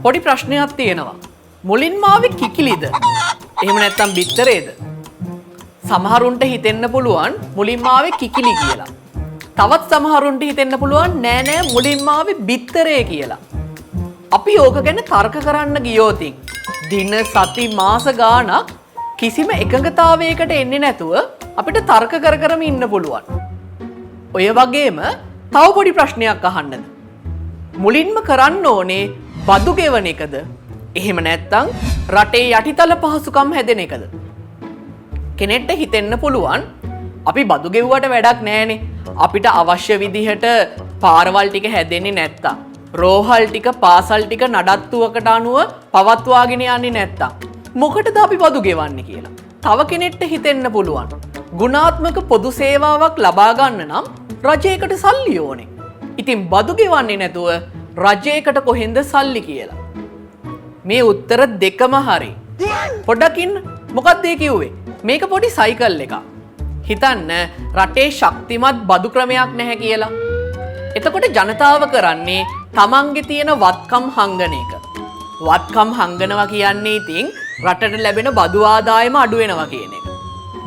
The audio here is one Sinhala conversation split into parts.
පොඩි ප්‍රශ්නයක් තියෙනවා. මුලින්ම ආවේ කිකිලිද? එහෙම නැත්නම් බිත්තරේද? සමහරුන්ට හිතෙන්න පුළුවන් මුලින්ම ආවේ කිකිලි කියලා. තවත් සමහරුන්ට හිතෙන්න පුළුවන් නෑ නෑ මුලින්ම ආවේ බිත්තරේ කියලා. අපි ඕක ගැන තර්ක කරන්න ගියොත් දින සති මාස ගාණක් කිසිම එකඟතාවයකට එන්නේ නැතුව අපිට තර්ක කර කරම ඉන්න පුළුවන්. ඔය වගේම තව පොඩි ප්‍රශ්නයක් අහන්නද? මුලින්ම කරන්න ඕනේ බදු ගෙවන එකද? එහෙම නැත්නම් රටේ යටිතල පහසුකම් හැදෙන එකද? කෙනෙක්ට හිතෙන්න පුළුවන් අපි බදු ගෙව්වට වැඩක් නැහැනේ. අපිට අවශ්‍ය විදිහට පාරවල් ටික හැදෙන්නේ නැත්තම්, රෝහල් ටික පාසල් ටික නඩත්තුවකට අනුව පවත්වාගෙන යන්නේ නැත්තම් මොකටද අපි බදු ගෙවන්නේ කියලා. තව කෙනෙක්ට හිතෙන්න පුළුවන් ගුණාත්මක පොදු සේවාවක් ලබා ගන්න නම් රජයකට සල්ලි ඕනේ. ඉතින් බදු ගෙවන්නේ නැතුව රජයකට කොහෙන්ද සල්ලි කියලා. මේ උත්තර දෙකම හරි. පොඩ්ඩකින් මොකක්ද ඒ කිව්වේ? මේක පොඩි සයිකල් එකක්. හිතන්න රටේ ශක්තිමත් බදු ක්‍රමයක් නැහැ කියලා. එතකොට ජනතාව කරන්නේ තමන්ගේ තියෙන වත්කම් හංගන එක. වත්කම් හංගනවා කියන්නේ ඉතින් රටට ලැබෙන බදු ආදායම අඩු වෙනවා කියන එක.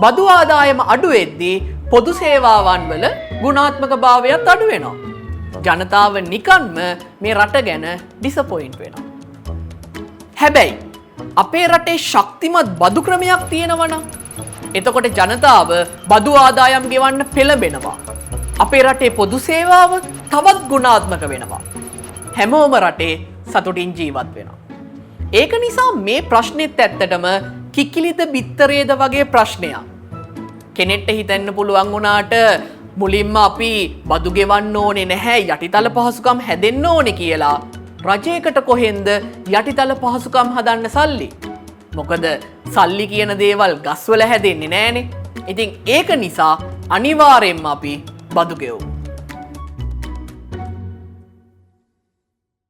බදු ආදායම අඩු වෙද්දී පොදු සේවාවන් වල ගුණාත්මක භාවයත් අඩු වෙනවා. ජනතාව නිකන්ම මේ රට ගැන ඩිසපොයින්ට් වෙනවා. හැබැයි අපේ රටේ ශක්තිමත් බදු ක්‍රමයක් තියෙනවනම් එතකොට ජනතාව බදු ආදායම් ගෙවන්න පෙළඹෙනවා. අපේ රටේ පොදු සේවාව තවත් ගුණාත්මක වෙනවා. හැමෝම රටේ සතුටින් ජීවත් වෙනවා. ඒක නිසා මේ ප්‍රශ්නෙත් ඇත්තටම කිකිලිද බිත්තරේද වගේ ප්‍රශ්නයක්. කෙනෙක්ට හිතෙන්න පුළුවන් වුණාට මුලින්ම අපි බදු ගෙවන්න ඕනේ නැහැ, යටිතල පහසුකම් හැදෙන්න ඕනේ කියලා. රජයකට කොහෙන්ද යටිතල පහසුකම් හදන්න සල්ලි? මොකද සල්ලි කියන දේවල් ගස්වල හැදෙන්නේ නැහනේ. ඉතින් ඒක නිසා අනිවාර්යෙන්ම අපි බදු ගෙවමු.